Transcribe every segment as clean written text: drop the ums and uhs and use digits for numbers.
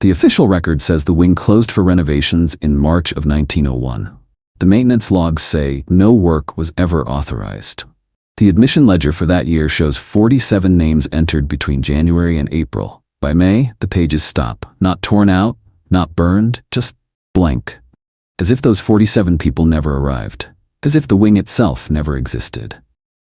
The official record says the wing closed for renovations in March of 1901. The maintenance logs say no work was ever authorized. The admission ledger for that year shows 47 names entered between January and April. By May, the pages stop. Not torn out, not burned, just blank. As if those 47 people never arrived. As if the wing itself never existed.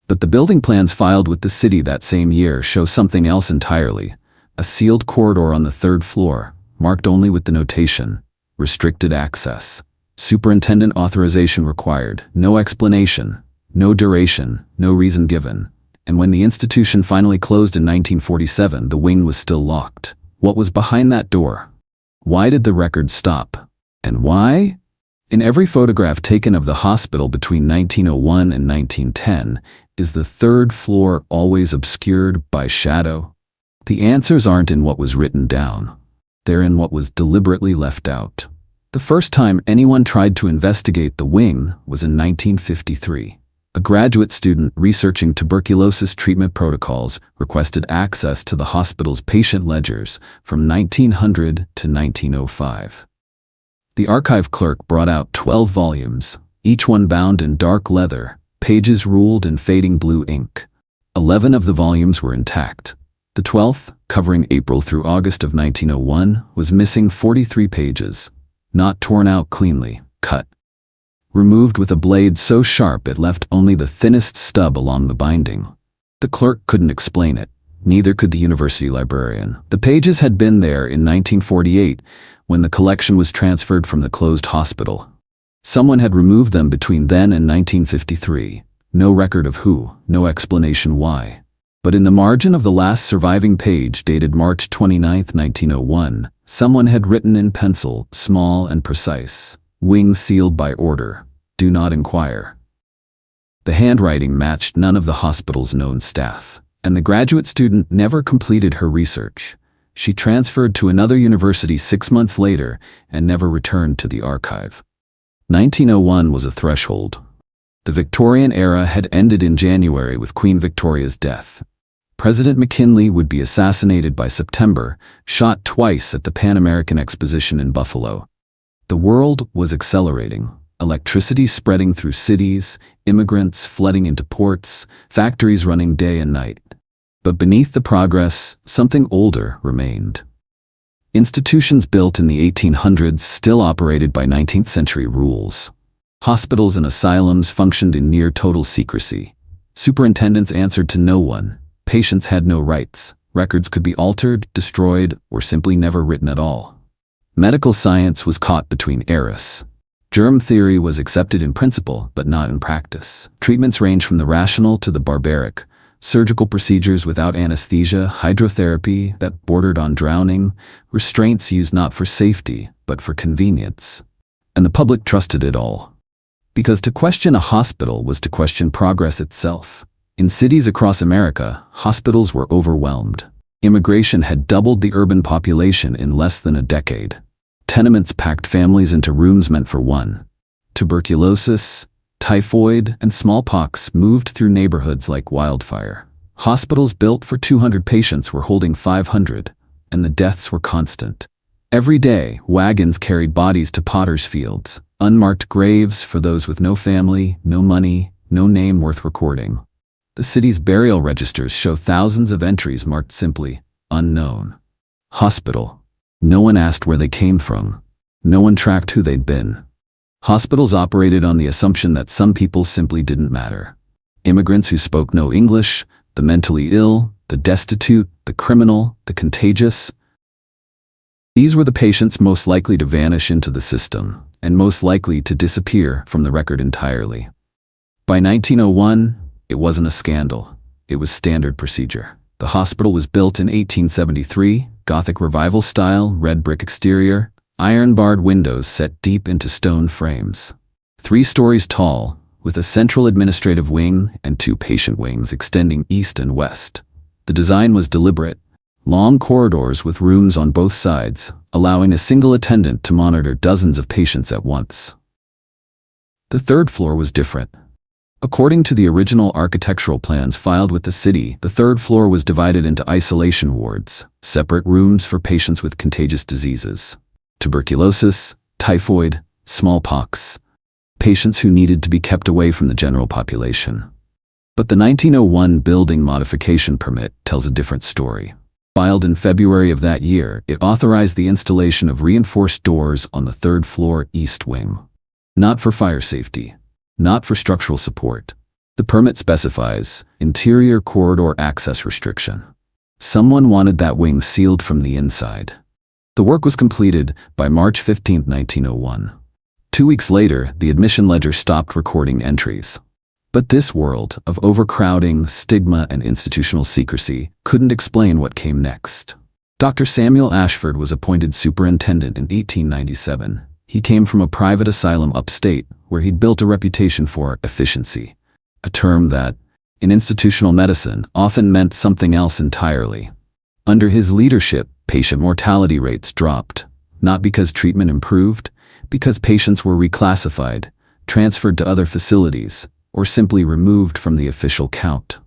But the building plans filed with the city that same year show something else entirely. A sealed corridor on the 3rd floor, marked only with the notation, restricted access. Superintendent authorization required, no explanation, no duration, no reason given. And when the institution finally closed in 1947, the wing was still locked. What was behind that door? Why did the record stop? And why? In every photograph taken of the hospital between 1901 and 1910, is the 3rd floor always obscured by shadow? The answers aren't in what was written down. They're in what was deliberately left out. The first time anyone tried to investigate the wing was in 1953. A graduate student researching tuberculosis treatment protocols requested access to the hospital's patient ledgers from 1900 to 1905. The archive clerk brought out 12 volumes, each one bound in dark leather, pages ruled in fading blue ink. 11 of the volumes were intact. The 12th, covering April through August of 1901, was missing 43 pages, not torn out cleanly, cut. Removed with a blade so sharp it left only the thinnest stub along the binding. The clerk couldn't explain it, neither could the university librarian. The pages had been there in 1948 when the collection was transferred from the closed hospital. Someone had removed them between then and 1953. No record of who, no explanation why. But in the margin of the last surviving page, dated March 29, 1901, someone had written in pencil, small and precise, "Wing sealed by order. Do not inquire." The handwriting matched none of the hospital's known staff, and the graduate student never completed her research. She transferred to another university 6 months later and never returned to the archive. 1901 was a threshold. The Victorian era had ended in January with Queen Victoria's death. President McKinley would be assassinated by September, shot twice at the Pan American Exposition in Buffalo. The world was accelerating. Electricity spreading through cities, immigrants flooding into ports, factories running day and night. But beneath the progress, something older remained. Institutions built in the 1800s still operated by 19th century rules. Hospitals and asylums functioned in near total secrecy. Superintendents answered to no one. Patients had no rights. Records could be altered, destroyed, or simply never written at all. Medical science was caught between eras. Germ theory was accepted in principle, but not in practice. Treatments ranged from the rational to the barbaric. Surgical procedures without anesthesia, hydrotherapy that bordered on drowning, restraints used not for safety, but for convenience. And the public trusted it all. Because to question a hospital was to question progress itself. In cities across America, hospitals were overwhelmed. Immigration had doubled the urban population in less than a decade. Tenements packed families into rooms meant for one. Tuberculosis, typhoid, and smallpox moved through neighborhoods like wildfire. Hospitals built for 200 patients were holding 500, and the deaths were constant. Every day, wagons carried bodies to potter's fields, unmarked graves for those with no family, no money, no name worth recording. The city's burial registers show thousands of entries marked simply, unknown. Hospital. No one asked where they came from. No one tracked who they'd been. Hospitals operated on the assumption that some people simply didn't matter. Immigrants who spoke no English, the mentally ill, the destitute, the criminal, the contagious. These were the patients most likely to vanish into the system, and most likely to disappear from the record entirely. By 1901, it wasn't a scandal. It was standard procedure. The hospital was built in 1873, Gothic Revival style, red brick exterior, iron-barred windows set deep into stone frames. 3 stories tall, with a central administrative wing and 2 patient wings extending east and west. The design was deliberate. Long corridors with rooms on both sides, allowing a single attendant to monitor dozens of patients at once. The 3rd floor was different. According to the original architectural plans filed with the city, the third floor was divided into isolation wards, separate rooms for patients with contagious diseases, tuberculosis, typhoid, smallpox, patients who needed to be kept away from the general population. But the 1901 building modification permit tells a different story. Filed in February of that year, it authorized the installation of reinforced doors on the third floor east wing. Not for fire safety, not for structural support. The permit specifies interior corridor access restriction. Someone wanted that wing sealed from the inside. The work was completed by March 15, 1901. 2 weeks later, the admission ledger stopped recording entries. But this world of overcrowding, stigma, and institutional secrecy couldn't explain what came next. Dr. Samuel Ashford was appointed superintendent in 1897. He came from a private asylum upstate where he'd built a reputation for efficiency, a term that, in institutional medicine, often meant something else entirely. Under his leadership, patient mortality rates dropped, not because treatment improved, because patients were reclassified, transferred to other facilities, or simply removed from the official count.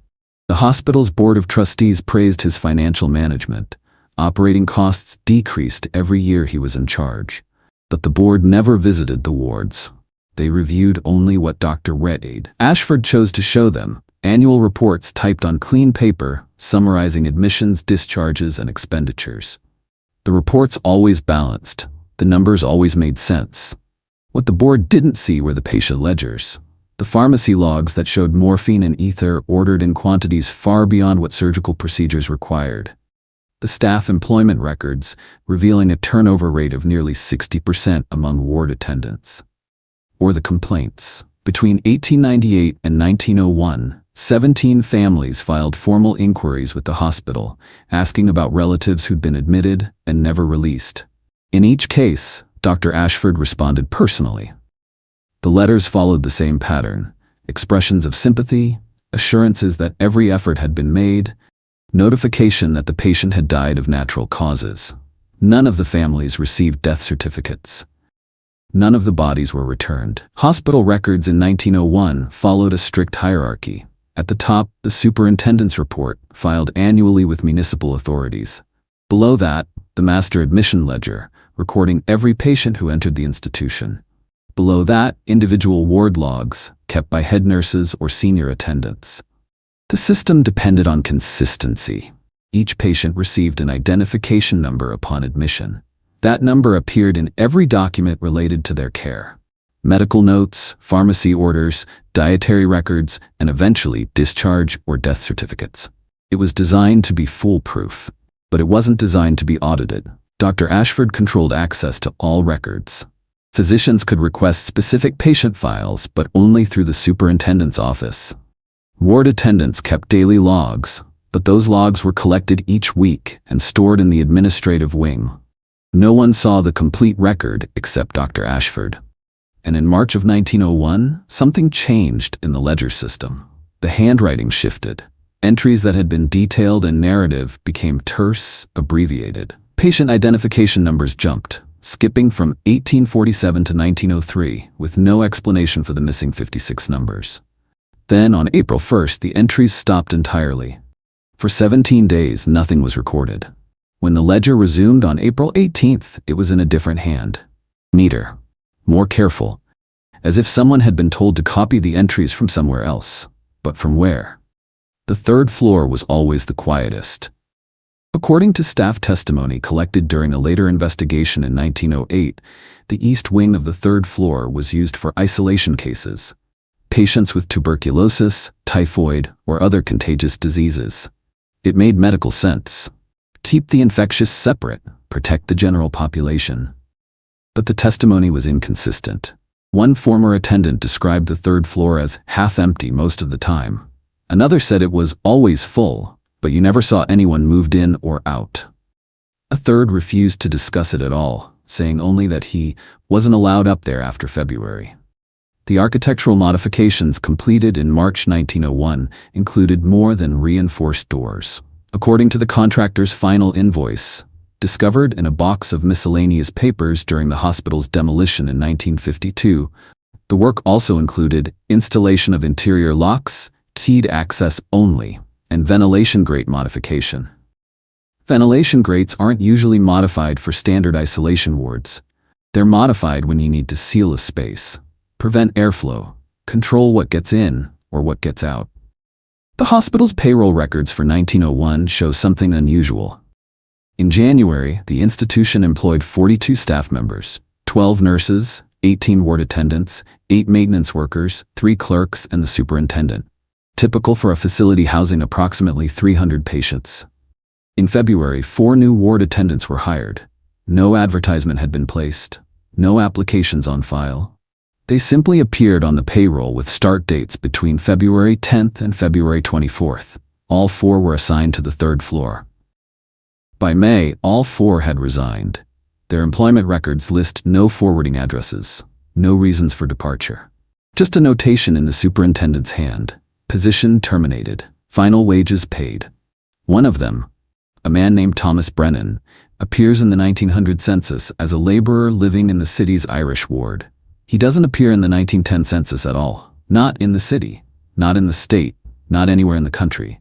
The hospital's board of trustees praised his financial management. Operating costs decreased every year he was in charge. But the board never visited the wards. They reviewed only what Dr. read. Ashford chose to show them annual reports typed on clean paper, summarizing admissions, discharges, and expenditures. The reports always balanced. The numbers always made sense. What the board didn't see were the patient ledgers. The pharmacy logs that showed morphine and ether ordered in quantities far beyond what surgical procedures required. The staff employment records, revealing a turnover rate of nearly 60% among ward attendants. Or the complaints. Between 1898 and 1901, 17 families filed formal inquiries with the hospital, asking about relatives who'd been admitted and never released. In each case, Dr. Ashford responded personally. The letters followed the same pattern: expressions of sympathy, assurances that every effort had been made, notification that the patient had died of natural causes. None of the families received death certificates. None of the bodies were returned. Hospital records in 1901 followed a strict hierarchy. At the top, the superintendent's report, filed annually with municipal authorities. Below that, the master admission ledger, recording every patient who entered the institution. Below that, individual ward logs, kept by head nurses or senior attendants. The system depended on consistency. Each patient received an identification number upon admission. That number appeared in every document related to their care. Medical notes, pharmacy orders, dietary records, and eventually discharge or death certificates. It was designed to be foolproof, but it wasn't designed to be audited. Dr. Ashford controlled access to all records. Physicians could request specific patient files, but only through the superintendent's office. Ward attendants kept daily logs, but those logs were collected each week and stored in the administrative wing. No one saw the complete record except Dr. Ashford. And in March of 1901, something changed in the ledger system. The handwriting shifted. Entries that had been detailed and narrative became terse, abbreviated. Patient identification numbers jumped, skipping from 1847 to 1903, with no explanation for the missing 56 numbers. Then, on April 1st, the entries stopped entirely. For 17 days, nothing was recorded. When the ledger resumed on April 18th, it was in a different hand. Neater. More careful. As if someone had been told to copy the entries from somewhere else. But from where? The third floor was always the quietest. According to staff testimony collected during a later investigation in 1908, the east wing of the third floor was used for isolation cases, patients with tuberculosis, typhoid, or other contagious diseases. It made medical sense. Keep the infectious separate, protect the general population. But the testimony was inconsistent. One former attendant described the third floor as half empty most of the time. Another said it was always full, but you never saw anyone moved in or out. A third refused to discuss it at all, saying only that he wasn't allowed up there after February. The architectural modifications completed in March 1901 included more than reinforced doors. According to the contractor's final invoice, discovered in a box of miscellaneous papers during the hospital's demolition in 1952, The work also included installation of interior locks, keyed access only, and ventilation grate modification. Ventilation grates aren't usually modified for standard isolation wards. They're modified when you need to seal a space, prevent airflow, control what gets in or what gets out. The hospital's payroll records for 1901 show something unusual. In January, the institution employed 42 staff members, 12 nurses, 18 ward attendants, 8 maintenance workers, 3 clerks, and the superintendent. Typical for a facility housing approximately 300 patients. In February, 4 new ward attendants were hired. No advertisement had been placed, no applications on file. They simply appeared on the payroll with start dates between February 10th and February 24th. All 4 were assigned to the 3rd floor. By May, all 4 had resigned. Their employment records list no forwarding addresses, no reasons for departure. Just a notation in the superintendent's hand. Position terminated. Final wages paid. One of them, a man named Thomas Brennan, appears in the 1900 census as a laborer living in the city's Irish ward. He doesn't appear in the 1910 census at all. Not in the city, not in the state, not anywhere in the country.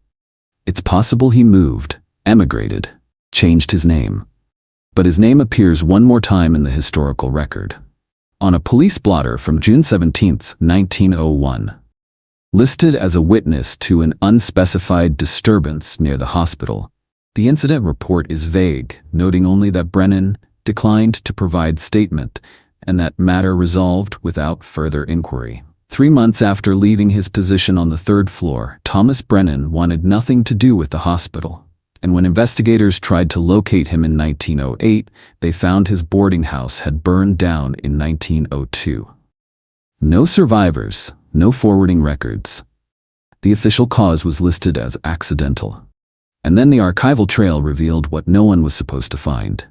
It's possible he moved, emigrated, changed his name. But his name appears one more time in the historical record. On a police blotter from June 17, 1901. Listed as a witness to an unspecified disturbance near the hospital. The incident report is vague, noting only that Brennan declined to provide statement and that matter resolved without further inquiry. 3 months after leaving his position on the 3rd floor, Thomas Brennan wanted nothing to do with the hospital. And when investigators tried to locate him in 1908, they found his boarding house had burned down in 1902. No survivors, no forwarding records. The official cause was listed as accidental. And then the archival trail revealed what no one was supposed to find.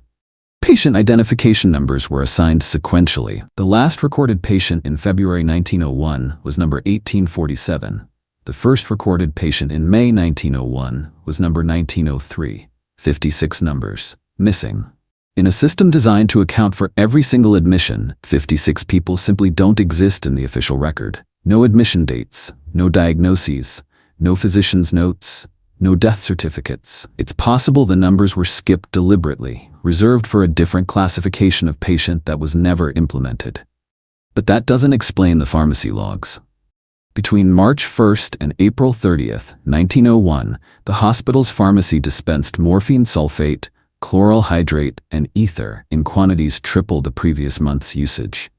Patient identification numbers were assigned sequentially. The last recorded patient in February 1901 was number 1847. The first recorded patient in May 1901 was number 1903. 56 numbers, missing. In a system designed to account for every single admission, 56 people simply don't exist in the official record. No admission dates, no diagnoses, no physician's notes, no death certificates. It's possible the numbers were skipped deliberately, reserved for a different classification of patient that was never implemented. But that doesn't explain the pharmacy logs. Between March 1st and April 30th, 1901, the hospital's pharmacy dispensed morphine sulfate, chloral hydrate, and ether in quantities triple the previous month's usage.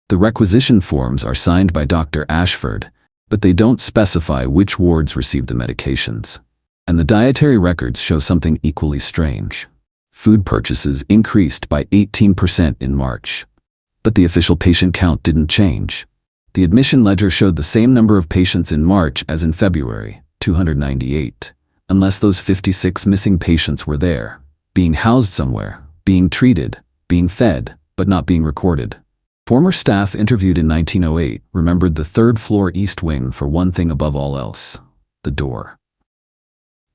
The requisition forms are signed by Dr. Ashford, but they don't specify which wards received the medications. And the dietary records show something equally strange. Food purchases increased by 18% in March. But the official patient count didn't change. The admission ledger showed the same number of patients in March as in February, 298, unless those 56 missing patients were there, being housed somewhere, being treated, being fed, but not being recorded. Former staff interviewed in 1908 remembered the 3rd floor east wing for one thing above all else: the door.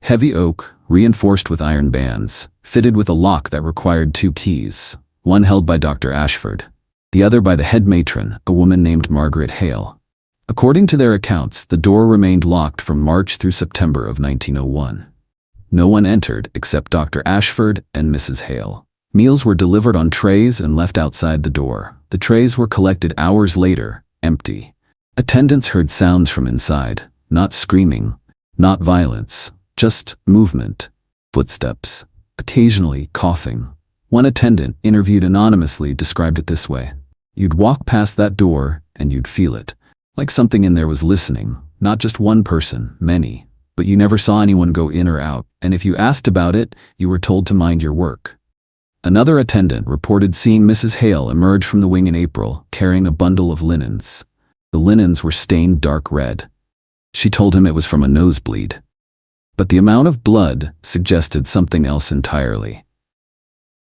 Heavy oak, reinforced with iron bands, fitted with a lock that required 2 keys, one held by Dr. Ashford, the other by the head matron, a woman named Margaret Hale. According to their accounts, the door remained locked from March through September of 1901. No one entered except Dr. Ashford and Mrs. Hale. Meals were delivered on trays and left outside the door. The trays were collected hours later, empty. Attendants heard sounds from inside, not screaming, not violence, just movement, footsteps, occasionally coughing. One attendant, interviewed anonymously, described it this way: "You'd walk past that door and you'd feel it, like something in there was listening, not just one person, many, but you never saw anyone go in or out, and if you asked about it, you were told to mind your work." Another attendant reported seeing Mrs. Hale emerge from the wing in April, carrying a bundle of linens. The linens were stained dark red. She told him it was from a nosebleed. But the amount of blood suggested something else entirely.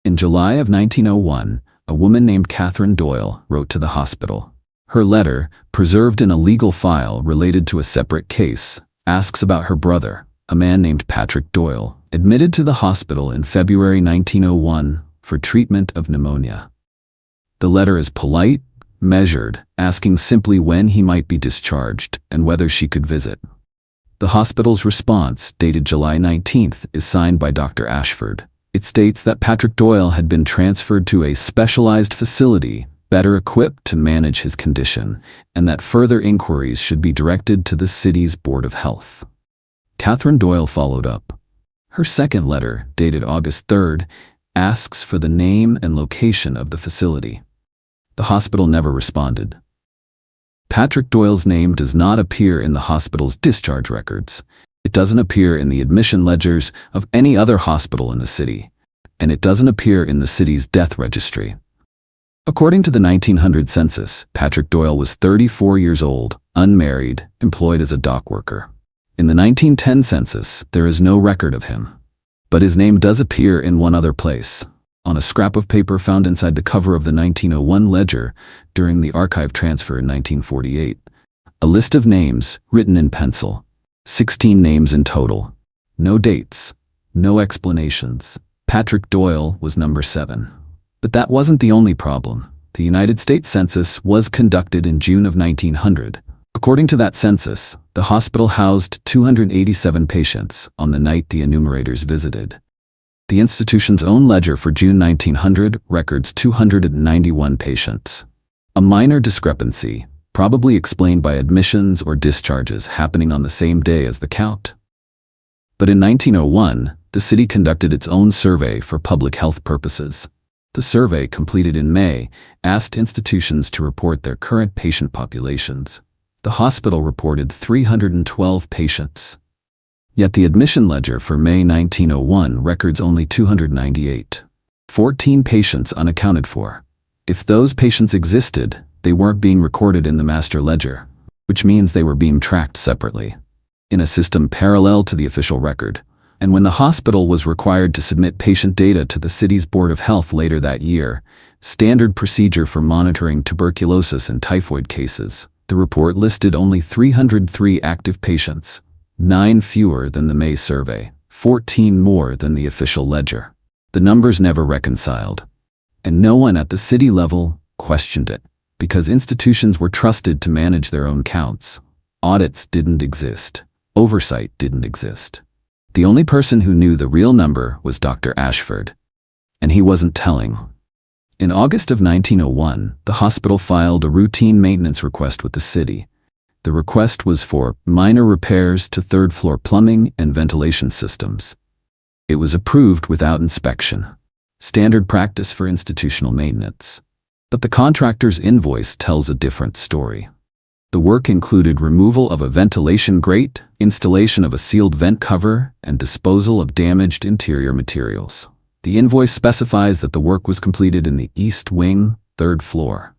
In July of 1901, a woman named Catherine Doyle wrote to the hospital. Her letter, preserved in a legal file related to a separate case, asks about her brother, a man named Patrick Doyle, admitted to the hospital in February 1901 for treatment of pneumonia. The letter is polite, measured, asking simply when he might be discharged and whether she could visit. The hospital's response, dated July 19th, is signed by Dr. Ashford. It states that Patrick Doyle had been transferred to a specialized facility better equipped to manage his condition, and that further inquiries should be directed to the city's Board of Health. Catherine Doyle followed up. Her second letter, dated August 3rd, asks for the name and location of the facility. The hospital never responded. Patrick Doyle's name does not appear in the hospital's discharge records. It doesn't appear in the admission ledgers of any other hospital in the city, and it doesn't appear in the city's death registry. According to the 1900 census, Patrick Doyle was 34 years old, unmarried, employed as a dock worker. In the 1910 census, there is no record of him. But his name does appear in one other place, on a scrap of paper found inside the cover of the 1901 ledger during the archive transfer in 1948. A list of names, written in pencil. 16 names in total. No dates. No explanations. Patrick Doyle was number 7. But that wasn't the only problem. The United States Census was conducted in June of 1900. According to that census, the hospital housed 287 patients on the night the enumerators visited. The institution's own ledger for June 1900 records 291 patients. A minor discrepancy, probably explained by admissions or discharges happening on the same day as the count. But in 1901, the city conducted its own survey for public health purposes. The survey, completed in May, asked institutions to report their current patient populations. The hospital reported 312 patients. Yet the admission ledger for May 1901 records only 298. 14 patients unaccounted for. If those patients existed, they weren't being recorded in the master ledger, which means they were being tracked separately, in a system parallel to the official record. And when the hospital was required to submit patient data to the city's Board of Health later that year, standard procedure for monitoring tuberculosis and typhoid cases, the report listed only 303 active patients, 9 fewer than the May survey, 14 more than the official ledger. The numbers never reconciled, and no one at the city level questioned it, because institutions were trusted to manage their own counts. Audits didn't exist. Oversight didn't exist. The only person who knew the real number was Dr. Ashford, and he wasn't telling. In August of 1901, the hospital filed a routine maintenance request with the city. The request was for minor repairs to third-floor plumbing and ventilation systems. It was approved without inspection, standard practice for institutional maintenance. But the contractor's invoice tells a different story. The work included removal of a ventilation grate, installation of a sealed vent cover, and disposal of damaged interior materials. The invoice specifies that the work was completed in the east wing, 3rd floor.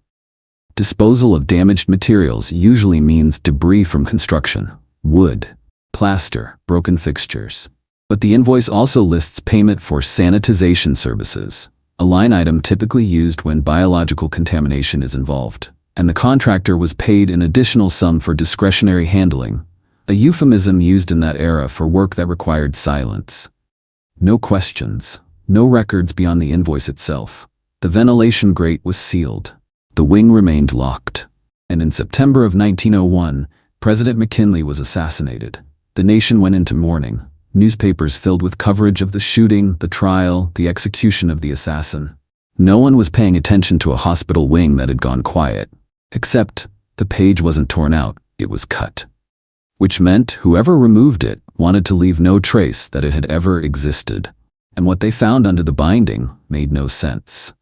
Disposal of damaged materials usually means debris from construction, wood, plaster, broken fixtures. But the invoice also lists payment for sanitization services, a line item typically used when biological contamination is involved, and the contractor was paid an additional sum for discretionary handling, a euphemism used in that era for work that required silence. No questions, no records beyond the invoice itself. The ventilation grate was sealed. The wing remained locked. And in September of 1901, President McKinley was assassinated. The nation went into mourning. Newspapers filled with coverage of the shooting, the trial, the execution of the assassin. No one was paying attention to a hospital wing that had gone quiet. Except, the page wasn't torn out, it was cut. Which meant whoever removed it wanted to leave no trace that it had ever existed. And what they found under the binding made no sense.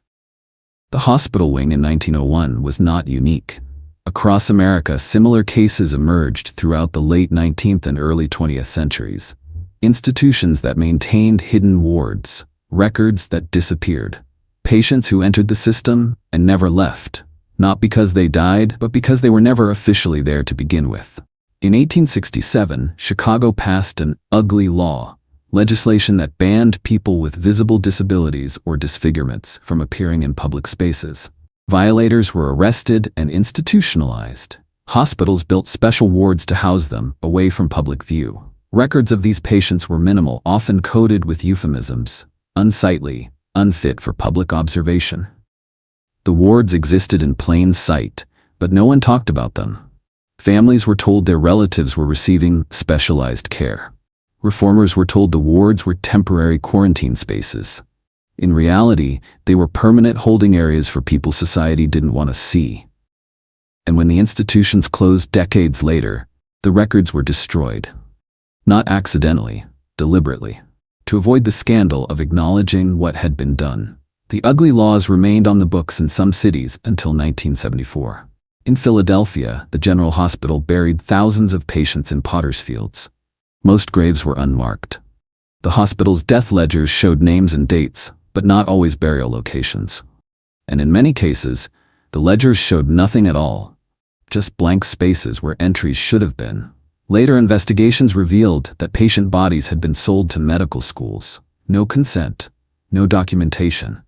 The hospital wing in 1901 was not unique. Across America, similar cases emerged throughout the late 19th and early 20th centuries. Institutions that maintained hidden wards, records that disappeared, patients who entered the system and never left, not because they died, but because they were never officially there to begin with. In 1867, Chicago passed an ugly law, legislation that banned people with visible disabilities or disfigurements from appearing in public spaces. Violators were arrested and institutionalized. Hospitals built special wards to house them, away from public view. Records of these patients were minimal, often coded with euphemisms, unsightly, unfit for public observation. The wards existed in plain sight, but no one talked about them. Families were told their relatives were receiving specialized care. Reformers were told the wards were temporary quarantine spaces. In reality, they were permanent holding areas for people society didn't want to see. And when the institutions closed decades later, the records were destroyed. Not accidentally, deliberately. To avoid the scandal of acknowledging what had been done. The ugly laws remained on the books in some cities until 1974. In Philadelphia, the General Hospital buried thousands of patients in potter's fields. Most graves were unmarked. The hospital's death ledgers showed names and dates, but not always burial locations. And in many cases, the ledgers showed nothing at all, just blank spaces where entries should have been. Later investigations revealed that patient bodies had been sold to medical schools. No consent, no documentation.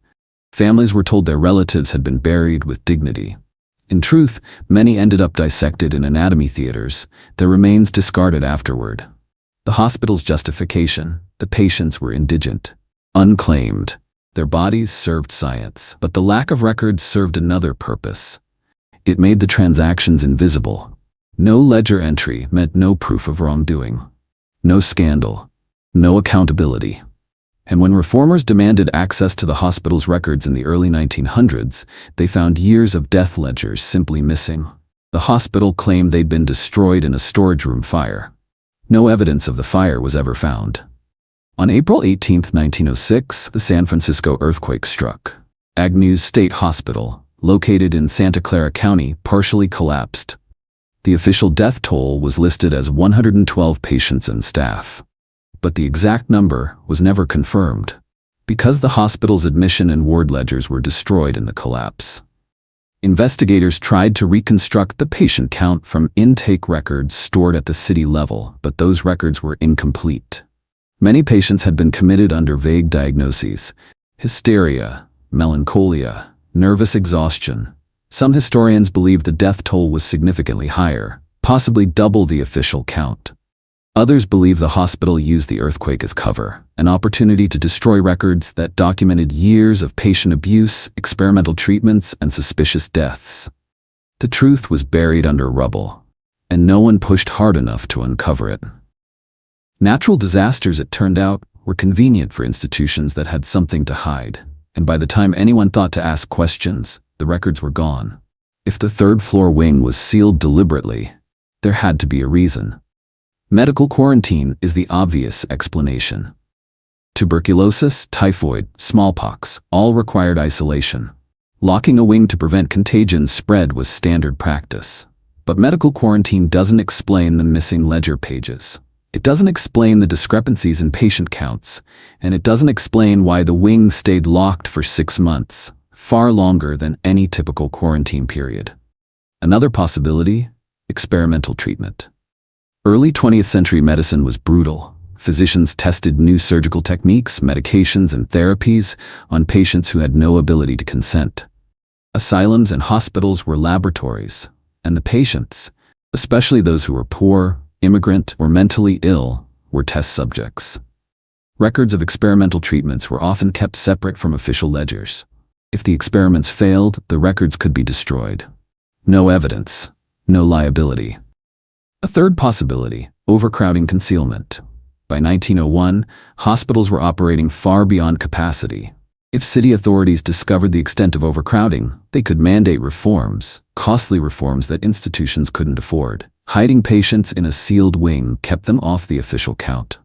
Families were told their relatives had been buried with dignity. In truth, many ended up dissected in anatomy theaters, their remains discarded afterward. The hospital's justification: the patients were indigent, unclaimed. Their bodies served science, but the lack of records served another purpose. It made the transactions invisible. No ledger entry meant no proof of wrongdoing, no scandal, no accountability. And when reformers demanded access to the hospital's records in the early 1900s, they found years of death ledgers simply missing. The hospital claimed they'd been destroyed in a storage room fire. No evidence of the fire was ever found. On April 18, 1906, the San Francisco earthquake struck. Agnews State Hospital, located in Santa Clara County, partially collapsed. The official death toll was listed as 112 patients and staff. But the exact number was never confirmed, because the hospital's admission and ward ledgers were destroyed in the collapse. Investigators tried to reconstruct the patient count from intake records stored at the city level, but those records were incomplete. Many patients had been committed under vague diagnoses: hysteria, melancholia, nervous exhaustion. Some historians believe the death toll was significantly higher, possibly double the official count. Others believe the hospital used the earthquake as cover, an opportunity to destroy records that documented years of patient abuse, experimental treatments, and suspicious deaths. The truth was buried under rubble, and no one pushed hard enough to uncover it. Natural disasters, it turned out, were convenient for institutions that had something to hide, and by the time anyone thought to ask questions, the records were gone. If the third-floor wing was sealed deliberately, there had to be a reason. Medical quarantine is the obvious explanation. Tuberculosis, typhoid, smallpox, all required isolation. Locking a wing to prevent contagion spread was standard practice. But medical quarantine doesn't explain the missing ledger pages. It doesn't explain the discrepancies in patient counts, and it doesn't explain why the wing stayed locked for 6 months, far longer than any typical quarantine period. Another possibility: experimental treatment. Early 20th century medicine was brutal. Physicians tested new surgical techniques, medications, and therapies on patients who had no ability to consent. Asylums and hospitals were laboratories, and the patients, especially those who were poor, immigrant, or mentally ill, were test subjects. Records of experimental treatments were often kept separate from official ledgers. If the experiments failed, the records could be destroyed. No evidence, no liability. A third possibility: overcrowding concealment. By 1901, hospitals were operating far beyond capacity. If city authorities discovered the extent of overcrowding, they could mandate reforms, costly reforms that institutions couldn't afford. Hiding patients in a sealed wing kept them off the official count.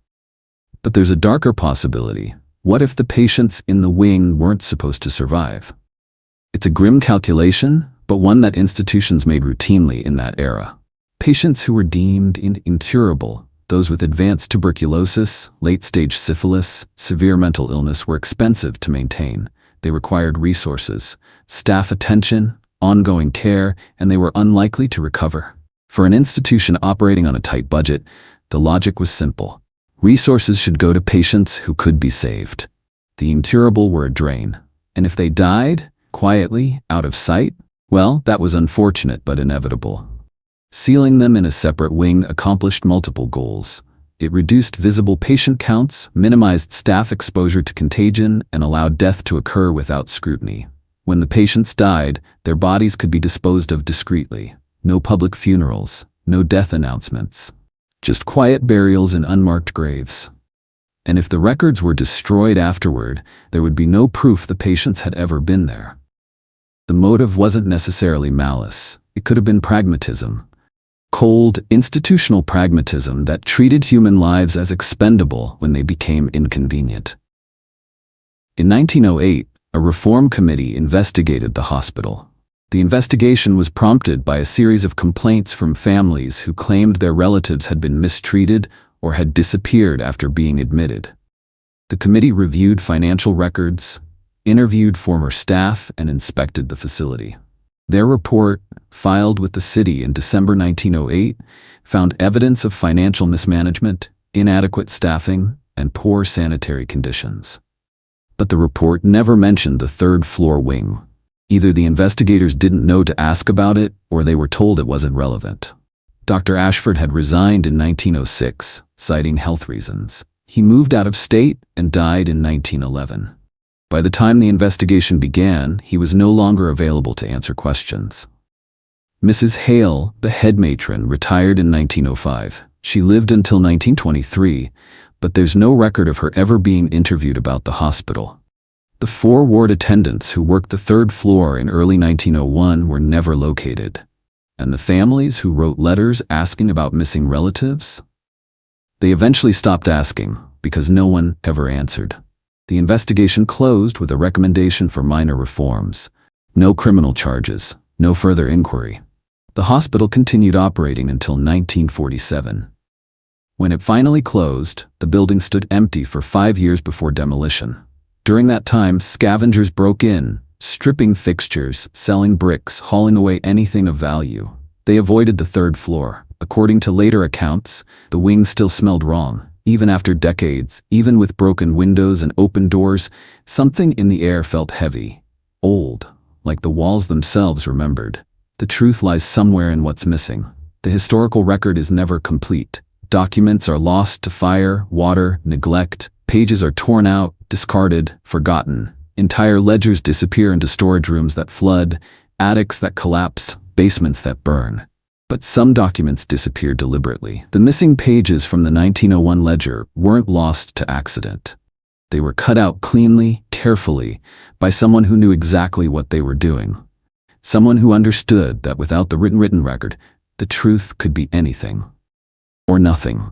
But there's a darker possibility. What if the patients in the wing weren't supposed to survive? It's a grim calculation, but one that institutions made routinely in that era. Patients who were deemed incurable, those with advanced tuberculosis, late-stage syphilis, severe mental illness, were expensive to maintain. They required resources, staff attention, ongoing care, and they were unlikely to recover. For an institution operating on a tight budget, the logic was simple. Resources should go to patients who could be saved. The incurable were a drain, and if they died, quietly, out of sight, well, that was unfortunate but inevitable. Sealing them in a separate wing accomplished multiple goals. It reduced visible patient counts, minimized staff exposure to contagion, and allowed death to occur without scrutiny. When the patients died, their bodies could be disposed of discreetly. No public funerals, no death announcements. Just quiet burials in unmarked graves. And if the records were destroyed afterward, there would be no proof the patients had ever been there. The motive wasn't necessarily malice. It could have been pragmatism. Cold, institutional pragmatism that treated human lives as expendable when they became inconvenient. In 1908, a reform committee investigated the hospital. The investigation was prompted by a series of complaints from families who claimed their relatives had been mistreated or had disappeared after being admitted. The committee reviewed financial records, interviewed former staff, and inspected the facility. Their report, filed with the city in December 1908, found evidence of financial mismanagement, inadequate staffing, and poor sanitary conditions. But the report never mentioned the third-floor wing. Either the investigators didn't know to ask about it, or they were told it wasn't relevant. Dr. Ashford had resigned in 1906, citing health reasons. He moved out of state and died in 1911. By the time the investigation began, he was no longer available to answer questions. Mrs. Hale, the head matron, retired in 1905. She lived until 1923, but there's no record of her ever being interviewed about the hospital. The 4 ward attendants who worked the 3rd floor in early 1901 were never located. And the families who wrote letters asking about missing relatives? They eventually stopped asking because no one ever answered. The investigation closed with a recommendation for minor reforms. No criminal charges, no further inquiry. The hospital continued operating until 1947. When it finally closed, the building stood empty for 5 years before demolition. During that time, scavengers broke in, stripping fixtures, selling bricks, hauling away anything of value. They avoided the 3rd floor. According to later accounts, the wing still smelled wrong. Even after decades, even with broken windows and open doors, something in the air felt heavy, old, like the walls themselves remembered. The truth lies somewhere in what's missing. The historical record is never complete. Documents are lost to fire, water, neglect. Pages are torn out, discarded, forgotten. Entire ledgers disappear into storage rooms that flood, attics that collapse, basements that burn. But some documents disappear deliberately. The missing pages from the 1901 ledger weren't lost to accident. They were cut out cleanly, carefully, by someone who knew exactly what they were doing. Someone who understood that without the written record, the truth could be anything. Or nothing.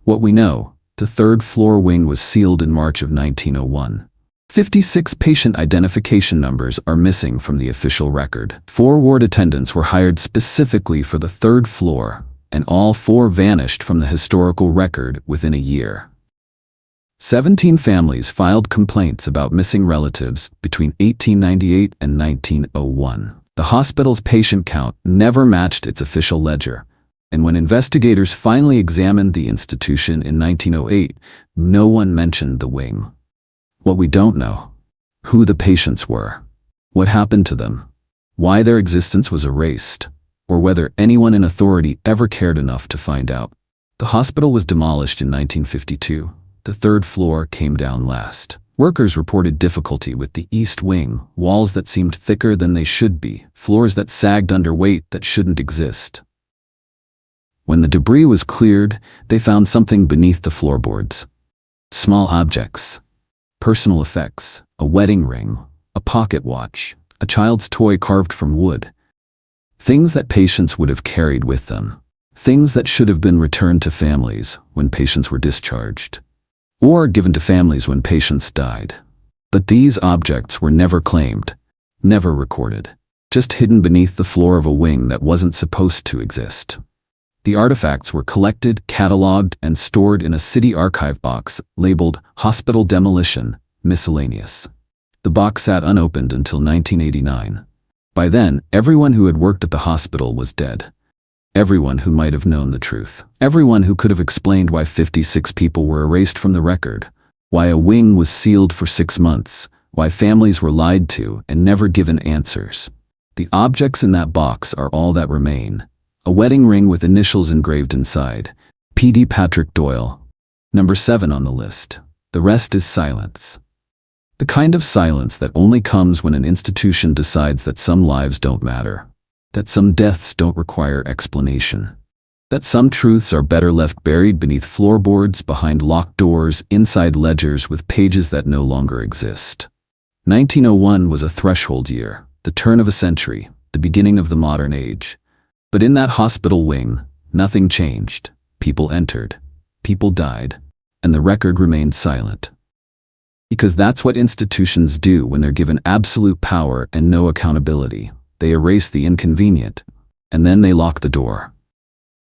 What we know, the 3rd floor wing was sealed in March of 1901. 56 patient identification numbers are missing from the official record. 4 ward attendants were hired specifically for the 3rd floor, and all 4 vanished from the historical record within a year. 17 families filed complaints about missing relatives between 1898 and 1901. The hospital's patient count never matched its official ledger, and when investigators finally examined the institution in 1908, no one mentioned the wing. What we don't know: who the patients were, what happened to them, why their existence was erased, or whether anyone in authority ever cared enough to find out. The hospital was demolished in 1952. The 3rd floor came down last. Workers reported difficulty with the east wing, walls that seemed thicker than they should be, floors that sagged under weight that shouldn't exist. When the debris was cleared, they found something beneath the floorboards. Small objects. Personal effects, a wedding ring, a pocket watch, a child's toy carved from wood. Things that patients would have carried with them. Things that should have been returned to families when patients were discharged, or given to families when patients died. But these objects were never claimed, never recorded, just hidden beneath the floor of a wing that wasn't supposed to exist. The artifacts were collected, catalogued, and stored in a city archive box labeled Hospital Demolition, Miscellaneous. The box sat unopened until 1989. By then, everyone who had worked at the hospital was dead. Everyone who might have known the truth. Everyone who could have explained why 56 people were erased from the record, why a wing was sealed for 6 months, why families were lied to and never given answers. The objects in that box are all that remain. A wedding ring with initials engraved inside. P.D. Patrick Doyle. Number 7 on the list. The rest is silence. The kind of silence that only comes when an institution decides that some lives don't matter, that some deaths don't require explanation, that some truths are better left buried beneath floorboards, behind locked doors, inside ledgers with pages that no longer exist. 1901 was a threshold year, the turn of a century, the beginning of the modern age. But in that hospital wing, nothing changed. People entered, people died, and the record remained silent. Because that's what institutions do when they're given absolute power and no accountability. They erase the inconvenient, and then they lock the door.